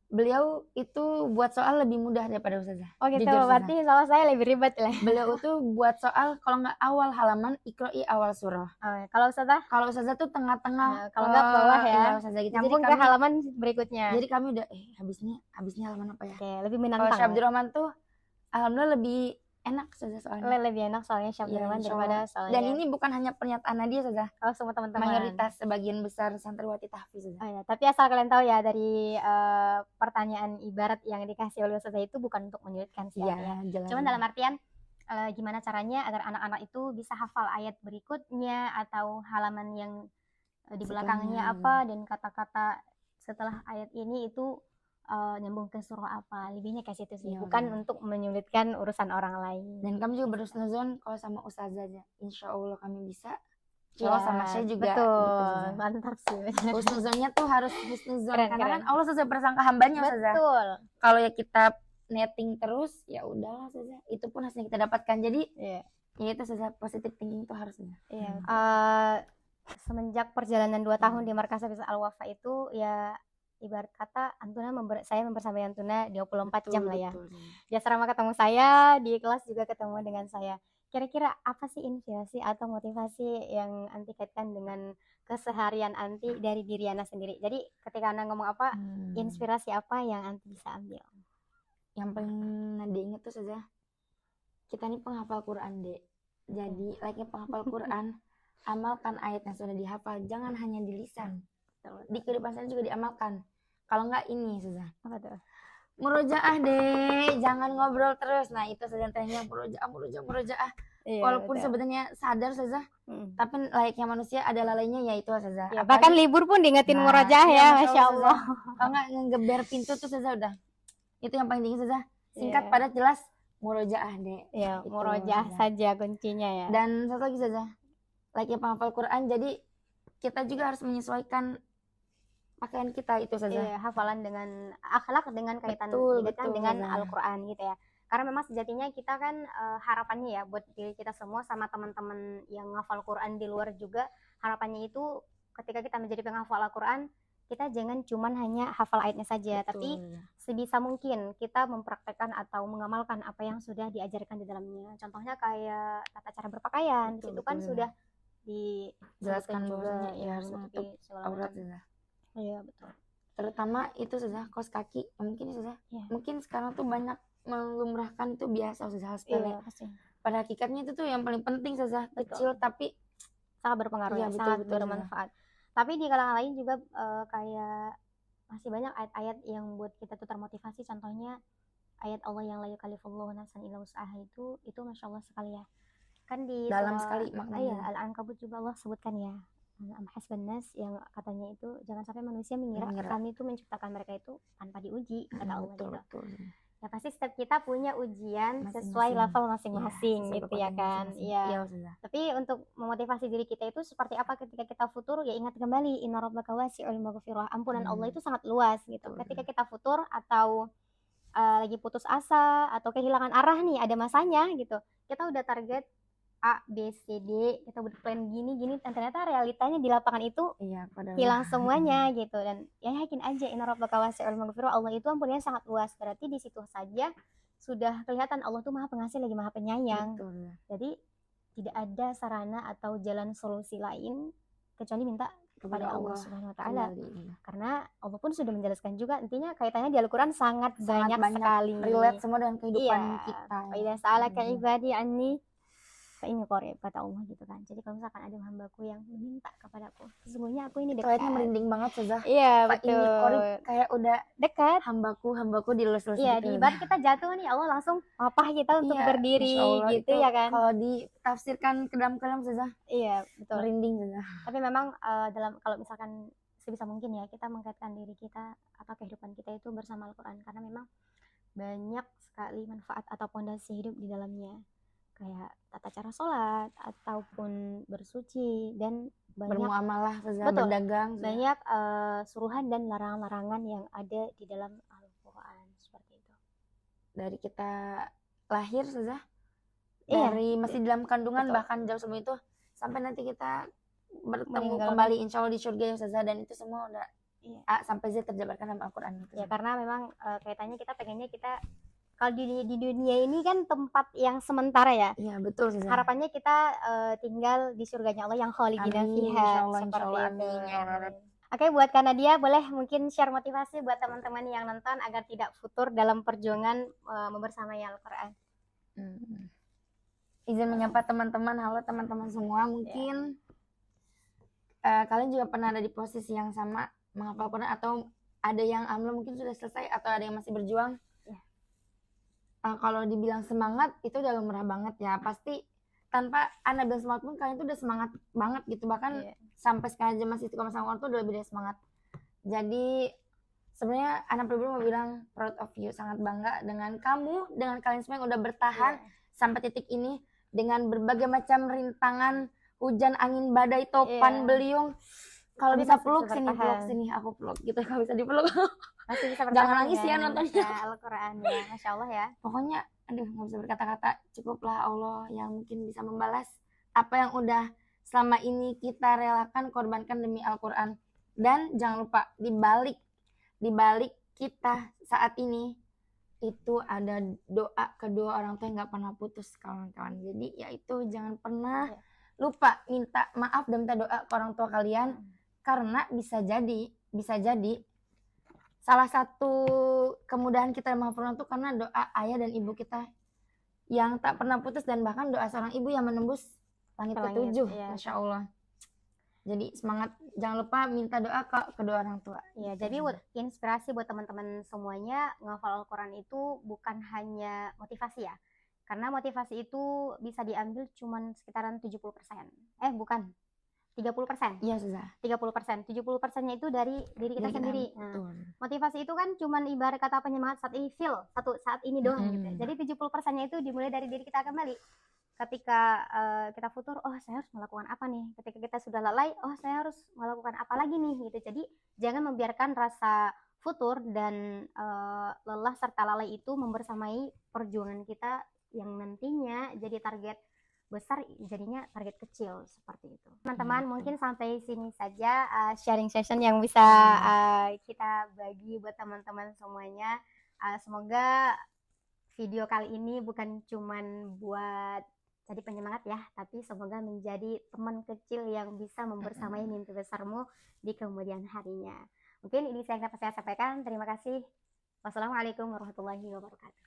Beliau itu buat soal lebih mudah daripada Ustazah. Oh gitu, Jujur Ustazah. berarti soal saya lebih ribet lah. Beliau tuh buat soal kalau nggak awal halaman, iqra'i awal surah. Kalau Ustazah? Kalau Ustazah tuh tengah-tengah Kalau nggak bawah ya. Iya Ustazah gitu. Nyambung ke halaman berikutnya. Jadi kami udah habisnya halaman apa ya? Oke, lebih Kalau menantang. Syekh Abdurrahman tuh alhamdulillah lebih enak Ustazah soalnya. Lebih enak soalnya Syekh Abdurrahman daripada soalnya. Dan ini bukan hanya pernyataan Nadia Ustazah. Oh, semua teman-teman. Mayoritas sebagian besar santriwati tahfiz Ustazah. Oh ya, tapi asal kalian tahu ya dari pertanyaan ibarat yang dikasih oleh Ustazah itu bukan untuk menyulitkan sih ya. Cuman dalam artian gimana caranya agar anak-anak itu bisa hafal ayat berikutnya atau halaman yang di belakangnya apa dan kata-kata setelah ayat ini itu nyambung ke surah apa, lebihnya kayak situ sih, bukan untuk menyulitkan urusan orang lain. Dan kami juga berhusnuzon kalau sama Ustazah aja, insya Allah kami bisa. Kalau sama saya juga betul, gitu, mantap sih. Husnuzonnya tuh harus husnuzon karena kan Allah sesuai prasangka hambanya Ustazah. Betul. Kalau ya kita netting terus ya udahlah Ustazah, itu pun hasilnya kita dapatkan. Jadi ya itu Ustazah, positive thinking tuh harusnya. Semenjak perjalanan 2 tahun di Markas Hafiz Al-Wafa itu ya ibarat kata Antuna saya membersamai Antuna 24 jam lah ya. Di asrama ketemu saya, di kelas juga ketemu dengan saya. Kira-kira apa sih inspirasi atau motivasi yang Anti kaitkan dengan keseharian Anti dari diri Ana sendiri? Jadi ketika Ana ngomong apa, inspirasi apa yang Anti bisa ambil? Yang paling Nadia inget tuh saja, kita ini penghafal Quran Dek. Jadi layaknya penghafal Quran, amalkan ayat yang sudah dihafal, jangan hanya di lisan. Di kehidupan saya juga diamalkan. Kalau enggak ini Saza. Apa tuh? Murojaah deh, jangan ngobrol terus. Nah itu saja yang murojaah. Walaupun sebenarnya sadar Saza, tapi layaknya manusia ada lalainya ya itu Saza. Ya, bahkan libur pun diingetin murojaah ya, Masya Allah. Kalau enggak ngegeber pintu tuh Saza udah. Itu yang paling tinggi Saza. Singkat padat jelas, murojaah deh. Ya, murojaah saja kuncinya ya. Dan satu lagi Saza, layaknya penghafal Quran, jadi kita juga harus menyesuaikan pakaian kita itu saja. Hafalan dengan akhlak dengan kaitan dengan Al-Quran gitu ya. Karena memang sejatinya kita kan harapannya ya buat diri kita semua sama teman-teman yang ngafal Quran di luar juga, harapannya itu ketika kita menjadi penghafal Al-Quran, kita jangan cuman hanya hafal ayatnya saja, tapi sebisa mungkin kita mempraktekkan atau mengamalkan apa yang sudah diajarkan di dalamnya. Contohnya kayak tata cara berpakaian, itu kan sudah dijelaskan juga ya, harus menutup aurat ya. Iya betul. Terutama itu sudah kaos kaki, mungkin sudah. Mungkin sekarang tuh banyak melumrahkan itu biasa sudah sepele. Pada hakikatnya itu tuh yang paling penting saja, kecil tapi sangat berpengaruh ya, sangat bermanfaat. Tapi di kalangan lain juga kayak masih banyak ayat-ayat yang buat kita tuh termotivasi. Contohnya ayat Allah yang la yukallifullahu nafsan illa wus'aha itu Masya Allah sekali ya. Kan di dalam sekali maknanya. Al-Ankabut juga Allah sebutkan ya. Am-hasbannas yang katanya itu jangan sampai manusia mengira kami itu menciptakan mereka itu tanpa diuji, kata Allah gitu. Ya pasti setiap kita punya ujian sesuai level masing-masing gitu ya kan. Iya. Tapi untuk memotivasi diri kita itu seperti apa ketika kita futur, ya ingat kembali inna rabbaka wasi'ul maghfirah. Ampunan Allah itu sangat luas gitu. Ketika kita futur atau lagi putus asa atau kehilangan arah nih, ada masanya gitu. Kita udah target A, B, C, D, kita udah plan gini, dan ternyata realitanya di lapangan itu hilang semuanya gitu. Dan ya yakin aja inna rabbaka wasi'ul maghfirah, Allah itu ampunannya sangat luas. Berarti di situ saja sudah kelihatan Allah tuh maha pengasih lagi maha penyayang. Jadi tidak ada sarana atau jalan solusi lain kecuali minta kepada Allah Subhanahu wa taala. Karena Allah pun sudah menjelaskan juga, intinya kaitannya di Al-Qur'an sangat banyak sekali. Relate semua dengan kehidupan kita. Idza sa'alaka ibadi anni ini qarib, kata Allah gitu kan. Jadi kalau misalkan ada hambaku yang meminta kepadaku, sesungguhnya aku ini dekat. Kayaknya merinding banget Sazah. Iya betul. Ini qarib kayak udah dekat. Hambaku dilus-lus. Iya, di ibarat kita jatuh nih, Allah langsung mapah kita untuk berdiri gitu ya kan. Kalau ditafsirkan ke dalam kalam Sazah. Iya betul. Merinding Sazah. Tapi memang kalau misalkan sebisa mungkin ya kita mengkaitkan diri kita atau kehidupan kita itu bersama Al-Quran, karena memang banyak sekali manfaat atau pondasi hidup di dalamnya. Kayak tata cara sholat ataupun bersuci dan banyak bermuamalah, berdagang, banyak suruhan dan larangan-larangan yang ada di dalam Al-Quran seperti itu. Dari kita lahir Sazah, dari masih dalam kandungan, bahkan jauh sebelum itu sampai nanti kita bertemu kembali insya Allah di surga ya Sazah, dan itu semua udah sampai Z terjabarkan dalam Al-Quran gitu. Ya karena memang kaitannya kita pengennya kita kalau di dunia ini kan tempat yang sementara ya. Iya betul. Harapannya kita tinggal di surganya Allah yang khalidina fiha seperti itu. Oke, buat Kak Nadia boleh mungkin share motivasi buat teman-teman yang nonton agar tidak futur dalam perjuangan membersamai Al-Quran. Izin menyapa teman-teman, halo teman-teman semua. Mungkin kalian juga pernah ada di posisi yang sama menghafal Quran, atau ada yang amlo mungkin sudah selesai, atau ada yang masih berjuang. Kalau dibilang semangat itu udah lumrah banget ya, pasti tanpa Anda bilang semangat pun kalian itu udah semangat banget gitu, bahkan sampai sekarang aja masih istiqomah sama Quran tuh udah lebih dari semangat. Jadi sebenarnya anak pribadi mau bilang proud of you, sangat bangga dengan kamu, dengan kalian semua yang udah bertahan sampai titik ini dengan berbagai macam rintangan, hujan, angin, badai, topan, beliung. Kalau bisa peluk sini, peluk sini, aku peluk gitu. Kalau bisa dipeluk. Masih bisa bertahan. Jangan nangis ya nontonnya. Al-Quran ya, Masya Allah ya. Pokoknya, aduh nggak bisa berkata-kata. Cukuplah Allah yang mungkin bisa membalas apa yang udah selama ini kita relakan, korbankan demi Al-Quran. Dan jangan lupa di balik kita saat ini itu ada doa kedua orang tua yang nggak pernah putus, kawan-kawan. Jadi ya itu jangan pernah lupa minta maaf dan minta doa ke orang tua kalian, karena bisa jadi salah satu kemudahan kita menghafal itu karena doa ayah dan ibu kita yang tak pernah putus, dan bahkan doa seorang ibu yang menembus langit ketujuh. Masya Allah. Jadi semangat, jangan lupa minta doa ke kedua orang tua. Ya, jadi inspirasi buat teman-teman semuanya, menghafal Al-Quran itu bukan hanya motivasi ya. Karena motivasi itu bisa diambil cuman sekitaran 70%. Bukan. 30%. Iya, susah. 30%. 70%-nya itu dari diri kita sendiri. Nah, motivasi itu kan cuman ibarat kata penyemangat saat ini, saat ini doang gitu. Jadi 70%-nya itu dimulai dari diri kita kembali. Ketika kita futur, oh saya harus melakukan apa nih? Ketika kita sudah lalai, oh saya harus melakukan apa lagi nih gitu. Jadi jangan membiarkan rasa futur dan lelah serta lalai itu membersamai perjuangan kita yang nantinya jadi target besar jadinya target kecil seperti itu. Teman-teman, mungkin sampai sini saja sharing session yang bisa kita bagi buat teman-teman semuanya. Semoga video kali ini bukan cuman buat jadi penyemangat ya, tapi semoga menjadi teman kecil yang bisa membersamai mimpi besarmu di kemudian harinya. Mungkin ini yang dapat saya sampaikan. Terima kasih. Wassalamualaikum warahmatullahi wabarakatuh.